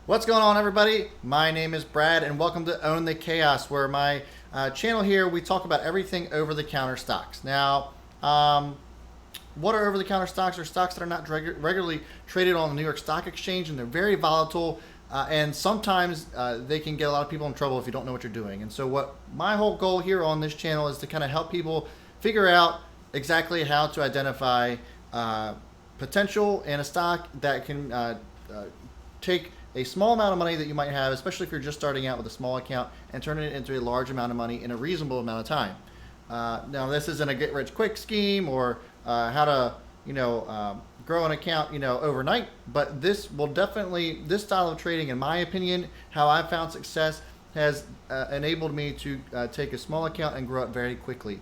What's going on, everybody? My name is Brad, and welcome to Own the Chaos, where my channel here, we talk about everything over-the-counter stocks. Now, what are over-the-counter stocks? Are stocks that are not regularly traded on the New York Stock Exchange, and they're very volatile, and sometimes they can get a lot of people in trouble if you don't know what you're doing. And so what my whole goal here on this channel is to kind of help people figure out exactly how to identify potential in a stock that can take a small amount of money that you might have, especially if you're just starting out with a small account, and turn it into a large amount of money in a reasonable amount of time. Now, this isn't a get-rich-quick scheme or how to, grow an account, overnight. But this style of trading, in my opinion, how I've found success, has enabled me to take a small account and grow it very quickly.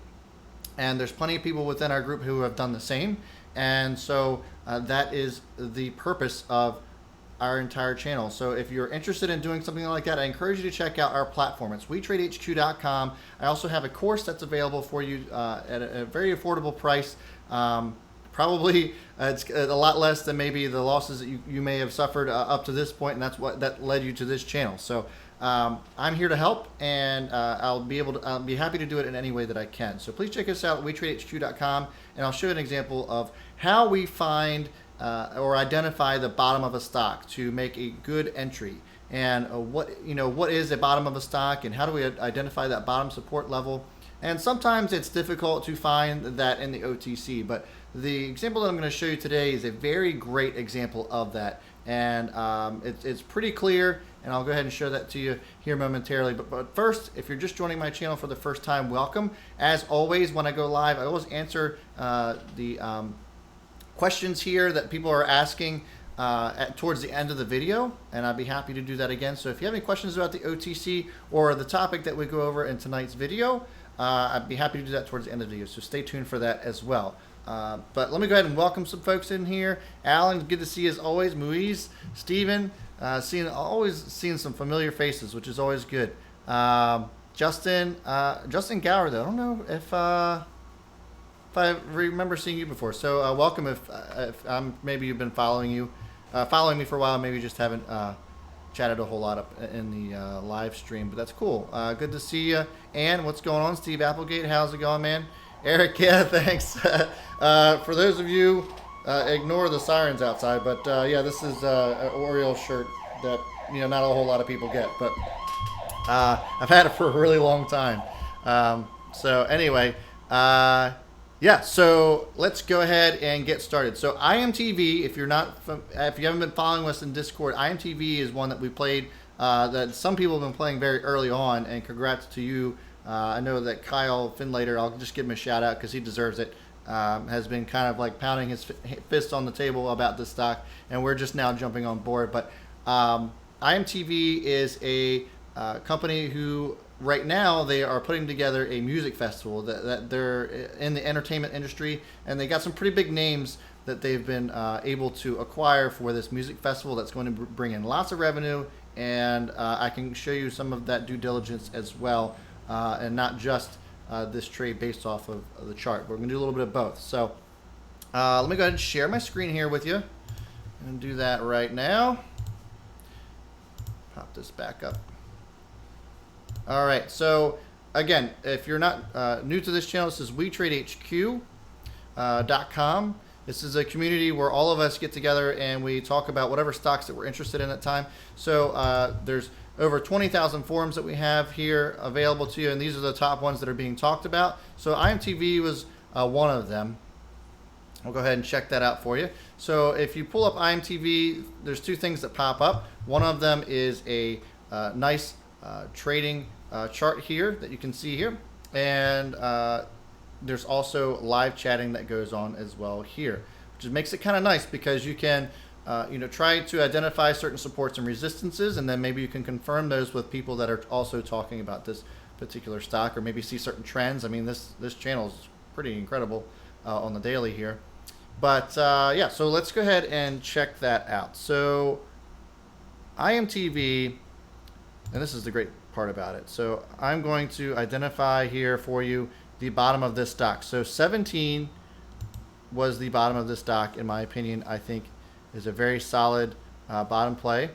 And there's plenty of people within our group who have done the same. And so that is the purpose of our entire channel. So if you're interested in doing something like that, I encourage you to check out our platform. It's WeTradeHQ.com. I also have a course that's available for you at a very affordable price. Probably it's a lot less than maybe the losses that you may have suffered up to this point, and that's what that led you to this channel. So I'm here to help, and I'll be happy to do it in any way that I can. So please check us out at WeTradeHQ.com, and I'll show you an example of how we find or identify the bottom of a stock to make a good entry, and what is the bottom of a stock, and how do we identify that bottom support level. And sometimes it's difficult to find that in the OTC, but the example that I'm going to show you today is a very great example of that, and it's pretty clear, and I'll go ahead and show that to you here momentarily. But first, if you're just joining my channel for the first time, welcome. As always, when I go live, I always answer the questions here that people are asking towards the end of the video, and I'd be happy to do that again. So if you have any questions about the OTC or the topic that we go over in tonight's video, I'd be happy to do that towards the end of the video, so stay tuned for that as well. But let me go ahead and welcome some folks in here. Alan, good to see you as always. Muiz, Steven, always seeing some familiar faces, which is always good. Justin Gower, though, I don't know if I remember seeing you before, so welcome. If maybe you've been following me for a while, maybe you just haven't chatted a whole lot up in the live stream, but that's cool. Good to see you. And what's going on, Steve Applegate? How's it going, man? Eric, yeah, thanks. For those of you, ignore the sirens outside, but yeah, this is an Oriole shirt that not a whole lot of people get, but I've had it for a really long time. So anyway. Yeah, so let's go ahead and get started. So IMTV, if you haven't been following us in Discord, IMTV is one that we played that some people have been playing very early on, and congrats to you. I know that Kyle Finlater, I'll just give him a shout out because he deserves it, has been kind of like pounding his fist on the table about this stock, and we're just now jumping on board. But IMTV is a company who right now they are putting together a music festival that they're in the entertainment industry, and they got some pretty big names that they've been able to acquire for this music festival that's going to bring in lots of revenue, and I can show you some of that due diligence as well, and not just this trade based off of the chart. We're going to do a little bit of both. So let me go ahead and share my screen here with you, and do that right now. Pop this back up. All right, so again, if you're not new to this channel, this is WeTradeHQ.com. This is a community where all of us get together and we talk about whatever stocks that we're interested in at the time. So there's over 20,000 forums that we have here available to you, and these are the top ones that are being talked about. So IMTV was one of them. I'll go ahead and check that out for you. So if you pull up IMTV, there's two things that pop up. One of them is a nice trading chart here that you can see here, and there's also live chatting that goes on as well here, which makes it kind of nice because you can try to identify certain supports and resistances, and then maybe you can confirm those with people that are also talking about this particular stock, or maybe see certain trends. I mean, this channel is pretty incredible on the daily here. But yeah, so let's go ahead and check that out. So IMTV, and this is the great part about it. So I'm going to identify here for you the bottom of this stock. So 17 was the bottom of this stock, in my opinion. I think is a very solid bottom play.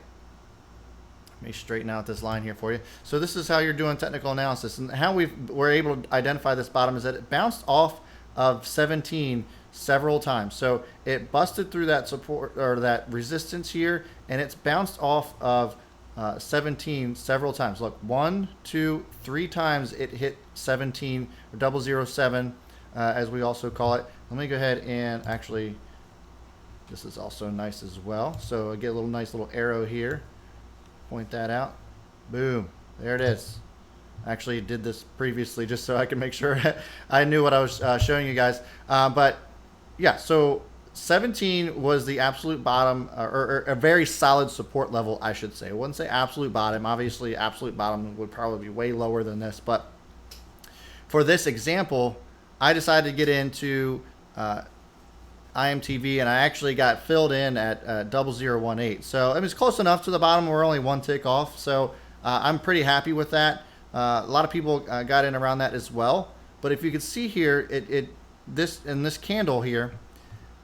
Let me straighten out this line here for you. So this is how you're doing technical analysis, and how we're able to identify this bottom is that it bounced off of 17 several times. So it busted through that support or that resistance here, and it's bounced off of 17 several times. Look, 1, 2, 3 times it hit 17 or 007, as we also call it. Let me go ahead and actually, this is also nice as well. So I get a little nice little arrow here. Point that out. Boom. There it is. I actually did this previously just so I can make sure I knew what I was showing you guys. But yeah, so 17 was the absolute bottom, or a very solid support level, I should say. I wouldn't say absolute bottom. Obviously, absolute bottom would probably be way lower than this. But for this example, I decided to get into IMTV, and I actually got filled in at 0018. So it was close enough to the bottom. We're only one tick off. So I'm pretty happy with that. A lot of people got in around that as well. But if you can see here, this candle here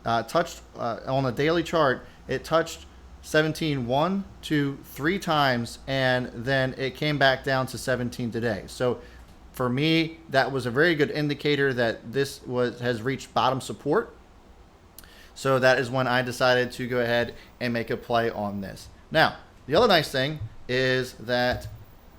touched on the daily chart. It touched 17 1, 2, 3 times, and then it came back down to 17 today. So for me, that was a very good indicator that this has reached bottom support. So that is when I decided to go ahead and make a play on this. Now, the other nice thing is that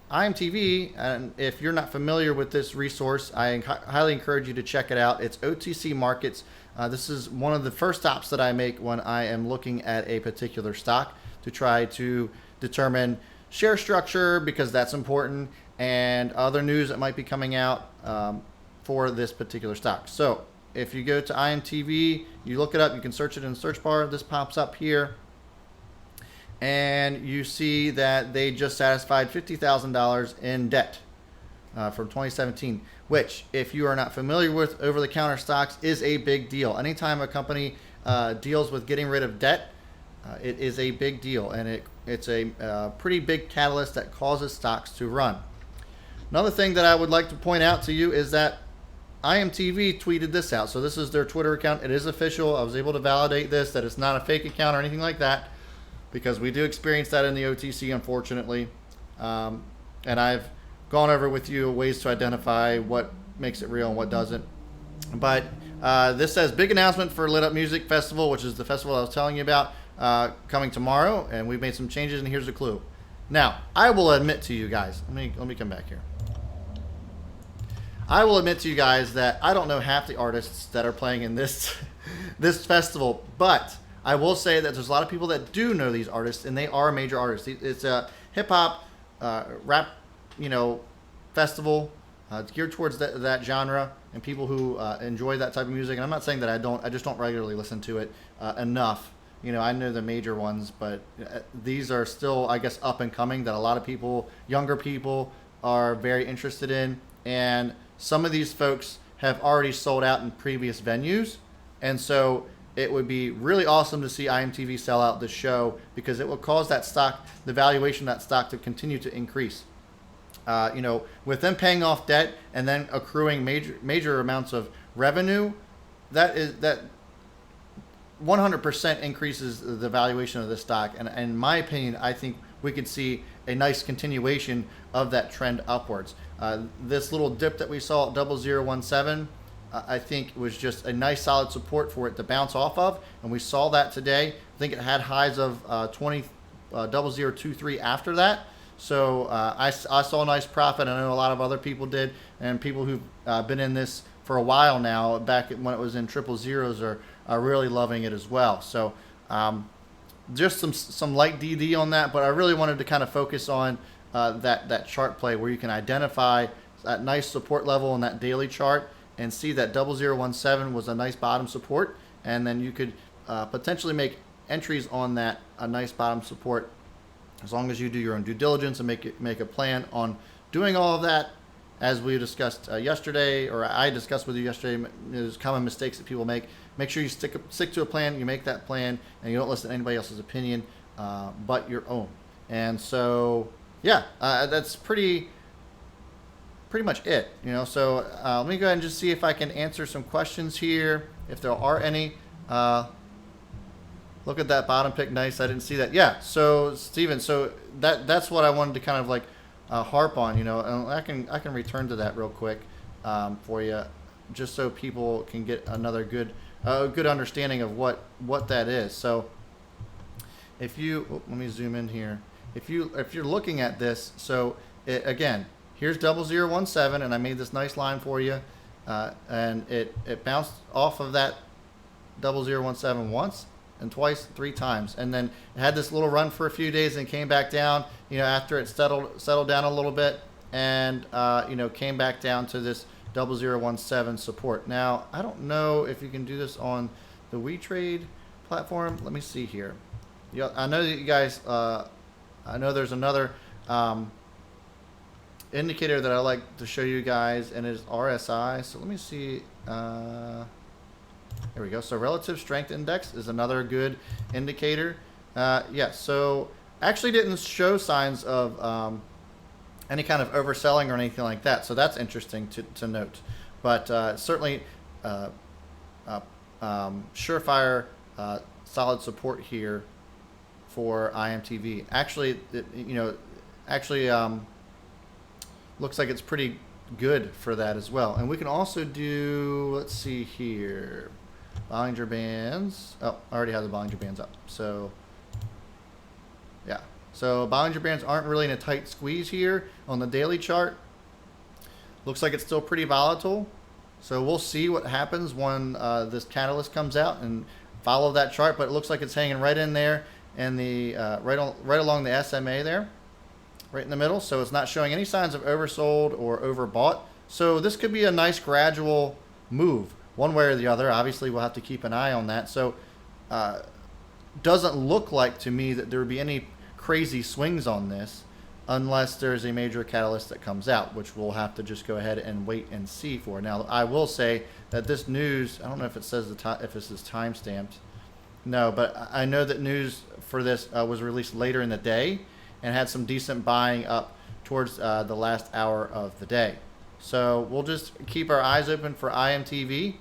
IMTV, and if you're not familiar with this resource, I highly encourage you to check it out. It's OTC Markets. This is one of the first stops that I make when I am looking at a particular stock to try to determine share structure, because that's important, and other news that might be coming out for this particular stock. So if you go to IMTV, you look it up, you can search it in the search bar. This pops up here. And you see that they just satisfied $50,000 in debt from 2017, which, if you are not familiar with over-the-counter stocks, is a big deal. Anytime a company deals with getting rid of debt, it is a big deal, and it's a pretty big catalyst that causes stocks to run. Another thing that I would like to point out to you is that IMTV tweeted this out. So this is their Twitter account. It is official. I was able to validate this, that it's not a fake account or anything like that, because we do experience that in the OTC, unfortunately. And I've gone over with you ways to identify what makes it real and what doesn't. But this says, big announcement for Lit Up Music Festival, which is the festival I was telling you about, coming tomorrow. And we've made some changes, and here's the clue. Now, I will admit to you guys, let me come back here. I will admit to you guys that I don't know half the artists that are playing in this this festival, but I will say that there's a lot of people that do know these artists, and they are major artists. It's a hip hop, rap, festival. It's geared towards that genre and people who enjoy that type of music. And I'm not saying that I just don't regularly listen to it enough. I know the major ones, but these are still, I guess, up and coming, that a lot of people, younger people, are very interested in. And some of these folks have already sold out in previous venues. And so it would be really awesome to see IMTV sell out this show, because it will cause that stock, the valuation of that stock, to continue to increase. With them paying off debt and then accruing major amounts of revenue, that 100% increases the valuation of this stock. And in my opinion, I think we could see a nice continuation of that trend upwards. This little dip that we saw at 0017, I think was just a nice solid support for it to bounce off of, and we saw that today. I think it had highs of 0023 after that. So I saw a nice profit. I know a lot of other people did, and people who've been in this for a while now, back when it was in triple zeros, are really loving it as well. So just some light DD on that, but I really wanted to kind of focus on that chart play where you can identify that nice support level in that daily chart and see that 0017 was a nice bottom support, and then you could potentially make entries on that nice bottom support, as long as you do your own due diligence and make a plan on doing all of that. As we discussed yesterday, or I discussed with you yesterday, there's common mistakes that people make. Make sure you stick to a plan, you make that plan, and you don't listen to anybody else's opinion but your own. And so, yeah, that's pretty much it. So let me go ahead and just see if I can answer some questions here, if there are any. Look at that bottom pick. Nice. I didn't see that. Yeah. So Steven, so that's what I wanted to kind of like harp on, you know, and I can return to that real quick for you, just so people can get another good understanding of what that is. So if you let me zoom in here. If you're looking at this, so again, here's 0017, and I made this nice line for you, and it bounced off of that 0017 once and twice, 3 times, and then it had this little run for a few days and came back down, you know, after it settled down a little bit, and you know, came back down to this 0017 support. Now I don't know if you can do this on the WeTrade platform. Let me see here. Yeah, I know that you guys. I know there's another indicator that I like to show you guys, and it is RSI. So let me see. Here we go. So relative strength index is another good indicator. Yeah, so actually didn't show signs of any kind of overselling or anything like that. So that's interesting to note. But certainly surefire solid support here for IMTV. Actually, looks like it's pretty good for that as well. And we can also do, let's see here, Bollinger Bands. Oh, I already have the Bollinger Bands up. So, yeah. So Bollinger Bands aren't really in a tight squeeze here on the daily chart. Looks like it's still pretty volatile. So we'll see what happens when this catalyst comes out and follow that chart. But it looks like it's hanging right in there, and the right along the SMA there, right in the middle. So it's not showing any signs of oversold or overbought. So this could be a nice gradual move one way or the other. Obviously, we'll have to keep an eye on that. So doesn't look like to me that there would be any crazy swings on this unless there's a major catalyst that comes out, which we'll have to just go ahead and wait and see for. Now, I will say that this news, I don't know if it says if this is time stamped. No, but I know that news for this was released later in the day and had some decent buying up towards the last hour of the day. So we'll just keep our eyes open for IMTV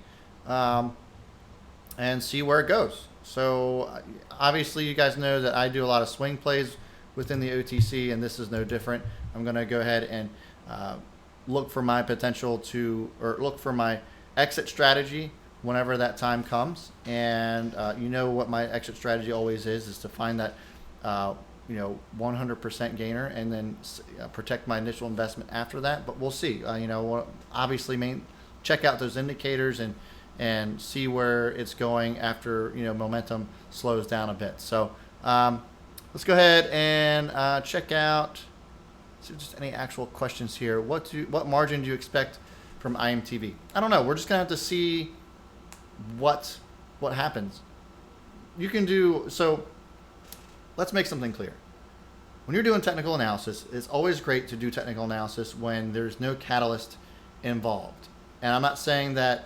and see where it goes. So obviously you guys know that I do a lot of swing plays within the OTC, and this is no different. I'm going to go ahead and look for my look for my exit strategy whenever that time comes. And you know what my exit strategy always is to find that 100% gainer and then protect my initial investment after that. But we'll see. Obviously check out those indicators and see where it's going after momentum slows down a bit. So let's go ahead and check out just any actual questions here. What margin do you expect from IMTV? I don't know. We're just gonna have to see what happens. You can do so. Let's make something clear. When you're doing technical analysis, it's always great to do technical analysis when there's no catalyst involved. And I'm not saying that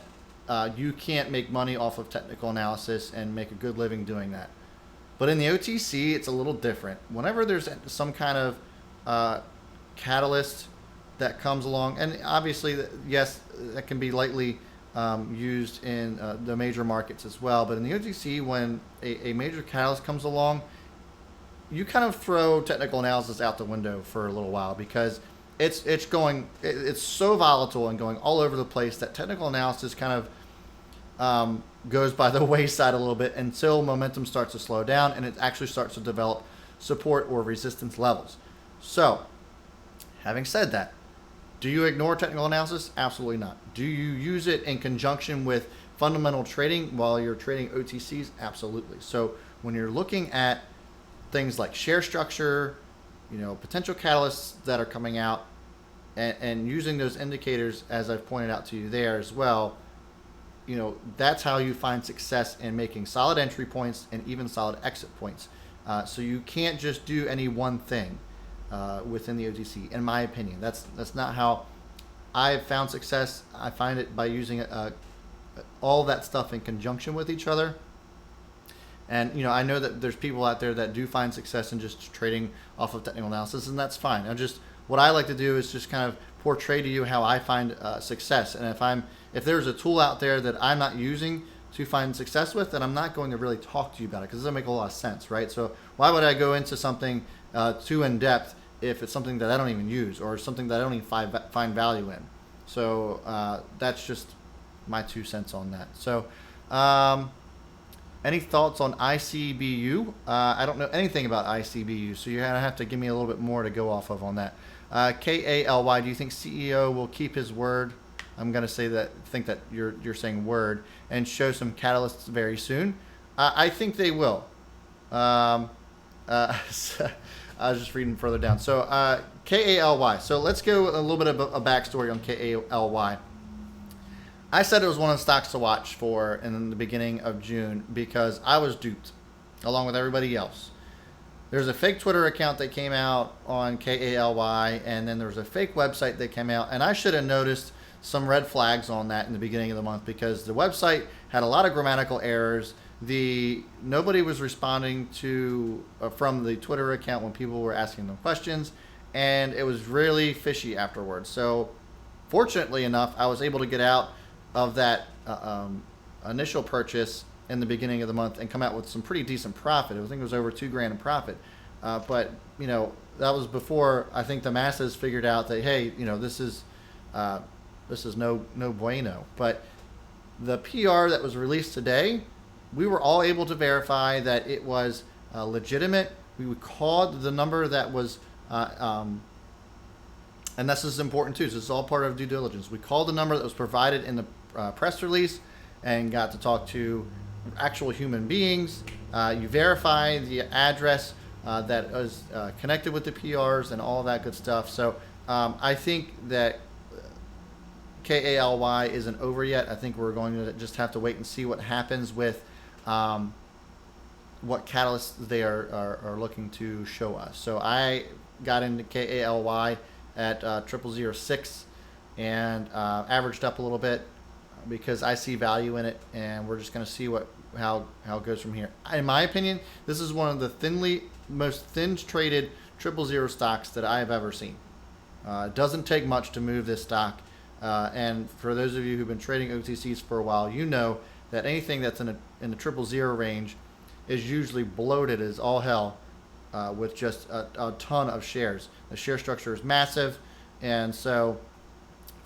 you can't make money off of technical analysis and make a good living doing that. But in the OTC, it's a little different. Whenever there's some kind of catalyst that comes along, and obviously, yes, that can be lightly used in the major markets as well. But in the OTC, when a major catalyst comes along, you kind of throw technical analysis out the window for a little while, because it's so volatile and going all over the place that technical analysis kind of goes by the wayside a little bit until momentum starts to slow down and it actually starts to develop support or resistance levels. So, having said that, do you ignore technical analysis? Absolutely not. Do you use it in conjunction with fundamental trading while you're trading OTCs? Absolutely. So when you're looking at things like share structure, potential catalysts that are coming out, and using those indicators, as I've pointed out to you there as well, that's how you find success in making solid entry points and even solid exit points. So you can't just do any one thing within the OTC, in my opinion. That's not how I've found success. I find it by using all that stuff in conjunction with each other. And I know that there's people out there that do find success in just trading off of technical analysis, and that's fine. What I like to do is just kind of portray to you how I find success. And if there's a tool out there that I'm not using to find success with, then I'm not going to really talk to you about it because it doesn't make a lot of sense, right? So why would I go into something too in depth if it's something that I don't even use or something that I don't even find value in? So that's just my 2 cents on that. So any thoughts on ICBU? I don't know anything about ICBU, so you're going to have to give me a little bit more to go off of on that. KALY, do you think CEO will keep his word? I'm going to say that, think that you're saying word, and show some catalysts very soon. I think they will. I was just reading further down. So KALY. So let's go a little bit of a backstory on KALY. I said it was one of the stocks to watch for in the beginning of June because I was duped, along with everybody else. There's a fake Twitter account that came out on KALY, and then there was a fake website that came out, and I should have noticed some red flags on that in the beginning of the month because the website had a lot of grammatical errors. Nobody was responding to from the Twitter account when people were asking them questions, and it was really fishy afterwards. So fortunately enough, I was able to get out of that initial purchase in the beginning of the month and come out with some pretty decent profit. I think it was over $2,000 in profit. But you know, that was before I think the masses figured out that, hey, you know, this is no bueno. But the PR that was released today, we were all able to verify that it was legitimate. We called the number that was, and this is important too. So this is all part of due diligence. We called the number that was provided in the press release and got to talk to actual human beings. You verify the address that was connected with the PRs and all that good stuff. So I think that KALY isn't over yet. I think we're going to just have to wait and see what happens with what catalysts they are looking to show us. So I got into KALY at 0006 and averaged up a little bit because I see value in it, and we're just going to see how it goes from here. In my opinion, this is one of the most thin traded 000 stocks that I have ever seen. It doesn't take much to move this stock, and for those of you who've been trading OTCs for a while, you know that anything that's in the 000 range is usually bloated as all hell with just a ton of shares. The share structure is massive, and so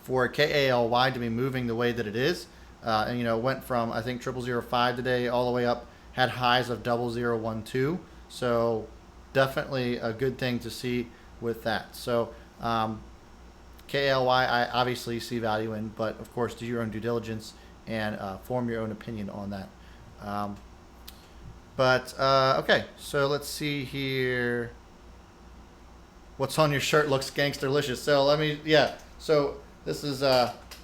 for KALY to be moving the way that it is, and you know, went from I think 0005 today all the way up, had highs of 0012. So definitely a good thing to see with that. So KALY, I obviously see value in, but of course do your own due diligence and form your own opinion on that. Okay, so let's see here. What's on your shirt looks gangsterlicious. So let me, yeah. So this is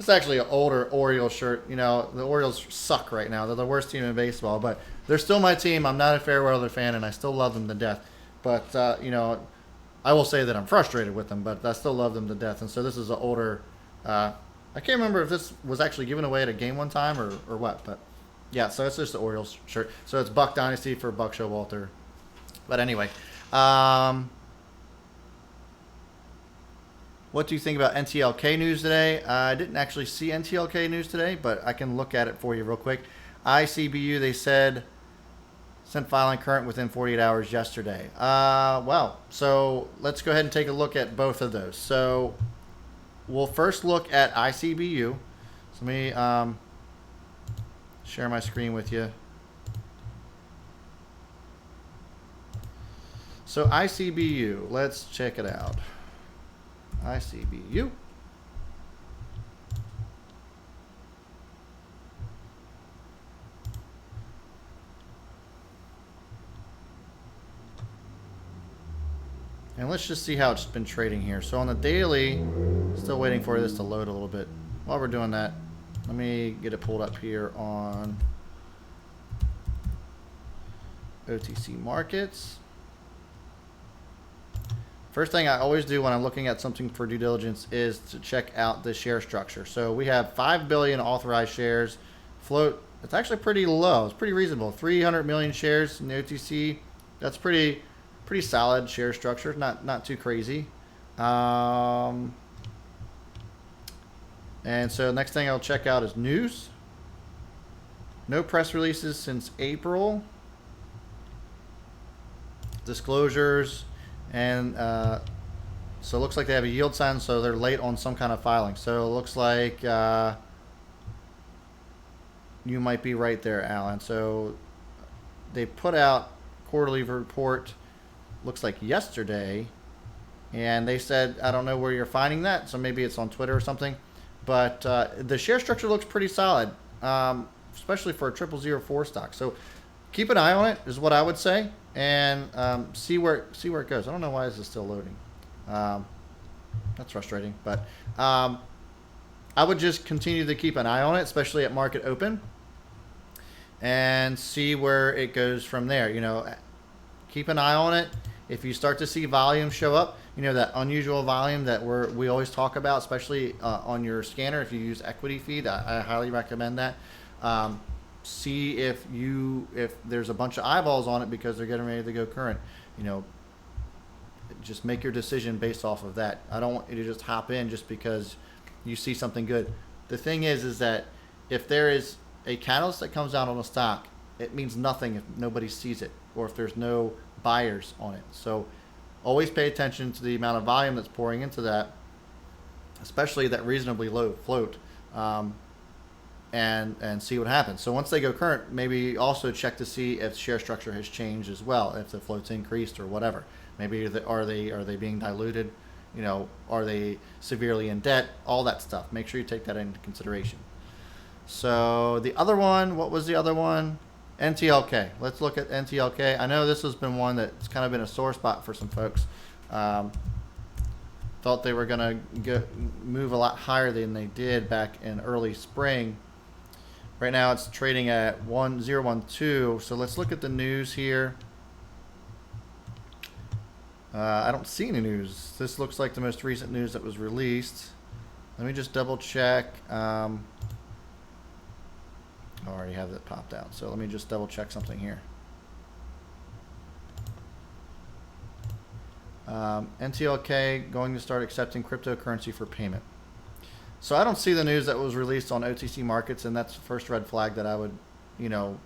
actually an older Orioles shirt. You know, the Orioles suck right now. They're the worst team in baseball, but they're still my team. I'm not a fair weather fan, and I still love them to death. But you know, I will say that I'm frustrated with them, but I still love them to death. And so this is an older. I can't remember if this was actually given away at a game one time or what, but yeah. So it's just the Orioles shirt. So it's Buck Dynasty for Buck Showalter. But anyway. What do you think about NTLK news today? I didn't actually see NTLK news today, but I can look at it for you real quick. ICBU, they said, sent filing current within 48 hours yesterday. Well, so let's go ahead and take a look at both of those. So we'll first look at ICBU. So let me share my screen with you. So ICBU, let's check it out. ICBU. And let's just see how it's been trading here. So on the daily, still waiting for this to load a little bit. While we're doing that, let me get it pulled up here on OTC markets. First thing I always do when I'm looking at something for due diligence is to check out the share structure. So we have 5 billion authorized shares. Float, it's actually pretty low. It's pretty reasonable. 300 million shares in the OTC. That's pretty solid share structure. Not too crazy. And so next thing I'll check out is news. No press releases since April. Disclosures, and so it looks like they have a yield sign, so they're late on some kind of filing. So it looks like you might be right there, Alan. So they put out quarterly report, looks like yesterday, and they said, I don't know where you're finding that, so maybe it's on Twitter or something, but the share structure looks pretty solid, especially for a 0004 stock. So keep an eye on it is what I would say, and see where it goes. I don't know why this is still loading. That's frustrating, but I would just continue to keep an eye on it, especially at market open, and see where it goes from there. You know, keep an eye on it. If you start to see volume show up, you know, that unusual volume that we always talk about, especially on your scanner, if you use equity feed, I highly recommend that. See if there's a bunch of eyeballs on it because they're getting ready to go current. You know, just make your decision based off of that. I don't want you to just hop in just because you see something good. The thing is that if there is a catalyst that comes out on a stock, it means nothing if nobody sees it or if there's no buyers on it. So always pay attention to the amount of volume that's pouring into that, especially that reasonably low float, and see what happens. So once they go current, maybe also check to see if share structure has changed as well, if the float's increased or whatever. Maybe are they being diluted? You know, are they severely in debt? All that stuff. Make sure you take that into consideration. So the other one, what was the other one? NTLK. Let's look at NTLK. I know this has been one that's kind of been a sore spot for some folks. Thought they were going to move a lot higher than they did back in early spring. Right now it's trading at 1012. So let's look at the news here. I don't see any news. This looks like the most recent news that was released. Let me just double check. I already have that popped out. So let me just double check something here. NTLK going to start accepting cryptocurrency for payment. So I don't see the news that was released on OTC markets, and that's the first red flag that I would, that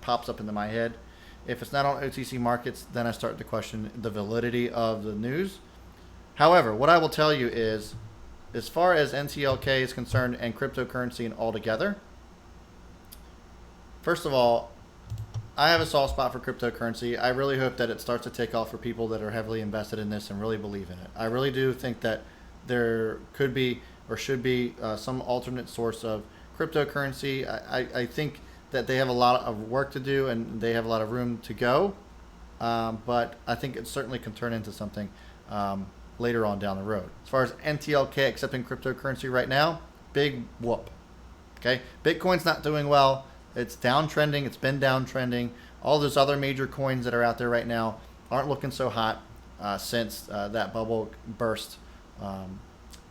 pops up into my head. If it's not on OTC markets, then I start to question the validity of the news. However, what I will tell you is, as far as NTLK is concerned and cryptocurrency and altogether, first of all, I have a soft spot for cryptocurrency. I really hope that it starts to take off for people that are heavily invested in this and really believe in it. I really do think that there could be or should be some alternate source of cryptocurrency. I think that they have a lot of work to do and they have a lot of room to go, but I think it certainly can turn into something later on down the road. As far as NTLK accepting cryptocurrency right now, big whoop. Okay, Bitcoin's not doing well. It's downtrending. It's been downtrending. All those other major coins that are out there right now aren't looking so hot since that bubble burst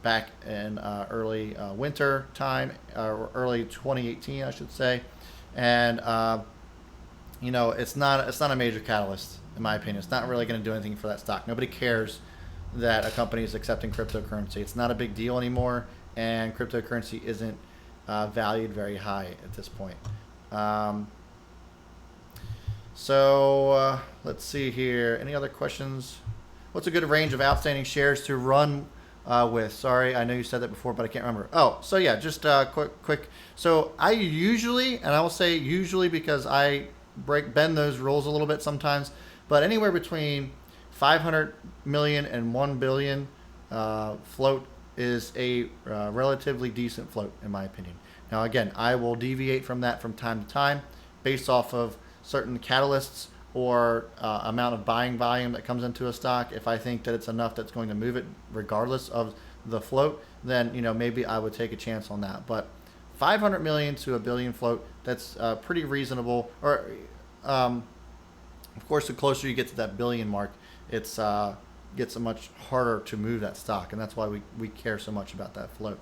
back in early winter time, or early 2018, I should say. And it's not a major catalyst in my opinion. It's not really going to do anything for that stock. Nobody cares that a company is accepting cryptocurrency. It's not a big deal anymore, and cryptocurrency isn't valued very high at this point. Let's see here. Any other questions? What's a good range of outstanding shares to run with? Sorry, I know you said that before, but I can't remember. Oh, so yeah, just quick. So I usually, and I will say usually because I bend those rules a little bit sometimes, but anywhere between 500 million and 1 billion float is a relatively decent float in my opinion. Now again, I will deviate from that from time to time based off of certain catalysts or amount of buying volume that comes into a stock. If I think that it's enough that's going to move it regardless of the float, then maybe I would take a chance on that. But 500 million to a billion float, that's pretty reasonable. Or of course, the closer you get to that billion mark, it's gets much harder to move that stock, and that's why we care so much about that float.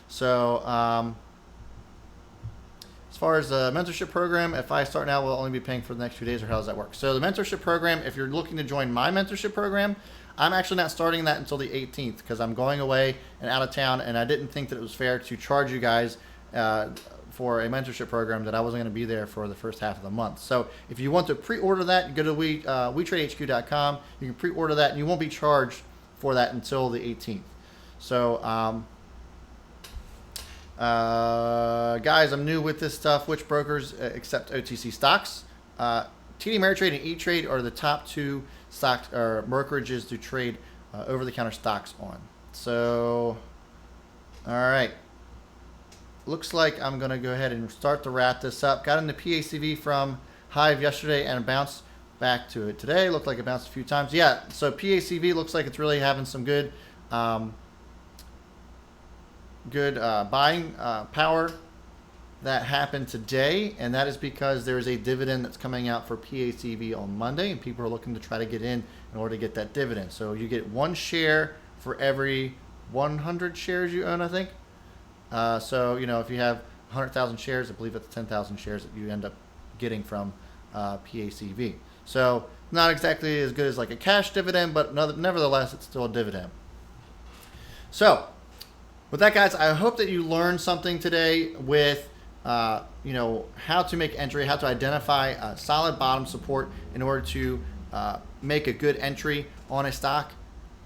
So as far as the mentorship program, if I start now, we'll only be paying for the next few days, or how does that work? So the mentorship program, if you're looking to join my mentorship program, I'm actually not starting that until the 18th because I'm going away and out of town, and I didn't think that it was fair to charge you guys for a mentorship program that I wasn't going to be there for the first half of the month. So if you want to pre-order that, you go to WeTradeHQ.com. You can pre-order that, and you won't be charged for that until the 18th. So, guys, I'm new with this stuff. Which brokers accept OTC stocks? TD Ameritrade and E-Trade are the top two stock or brokerages to trade over-the-counter stocks on. So, all right. Looks like I'm going to go ahead and start to wrap this up. Got into PACV from Hive yesterday and bounced back to it today. Looked like it bounced a few times. Yeah, so PACV looks like it's really having some good buying power that happened today, and that is because there is a dividend that's coming out for PACV on Monday, and people are looking to try to get in order to get that dividend. So you get 1 share for every 100 shares you own, I think. So, you know, if you have 100,000 shares, I believe it's 10,000 shares that you end up getting from PACV. So not exactly as good as like a cash dividend, but nevertheless, it's still a dividend. So with that, guys, I hope that you learned something today with, you know, how to make entry, how to identify a solid bottom support in order to make a good entry on a stock.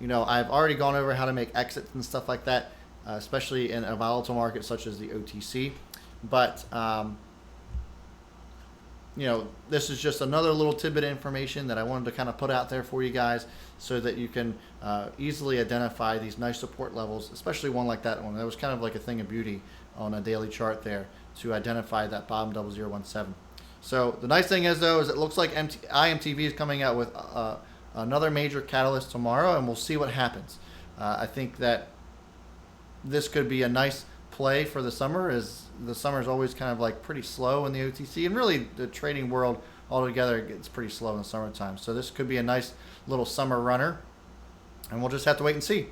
You know, I've already gone over how to make exits and stuff like that, especially in a volatile market such as the OTC. But, you know, this is just another little tidbit of information that I wanted to kind of put out there for you guys so that you can easily identify these nice support levels, especially one like that one. That was kind of like a thing of beauty on a daily chart there to identify that bottom 0017. So the nice thing is, though, is it looks like IMTV is coming out with another major catalyst tomorrow, and we'll see what happens. I think that this could be a nice play for the summer, as the summer is always kind of like pretty slow in the OTC, and really the trading world altogether gets pretty slow in the summertime. So this could be a nice little summer runner, and we'll just have to wait and see.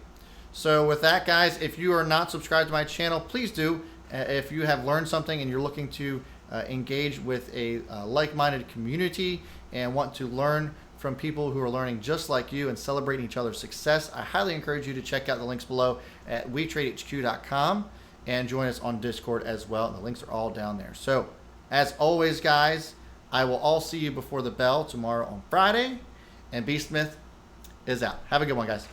So with that, guys, if you are not subscribed to my channel, please do. If you have learned something and you're looking to engage with a like-minded community and want to learn from people who are learning just like you and celebrating each other's success, I highly encourage you to check out the links below at WeTradeHQ.com and join us on Discord as well. The links are all down there. So, as always, guys, I will all see you before the bell tomorrow on Friday, and B Smith is out. Have a good one, guys.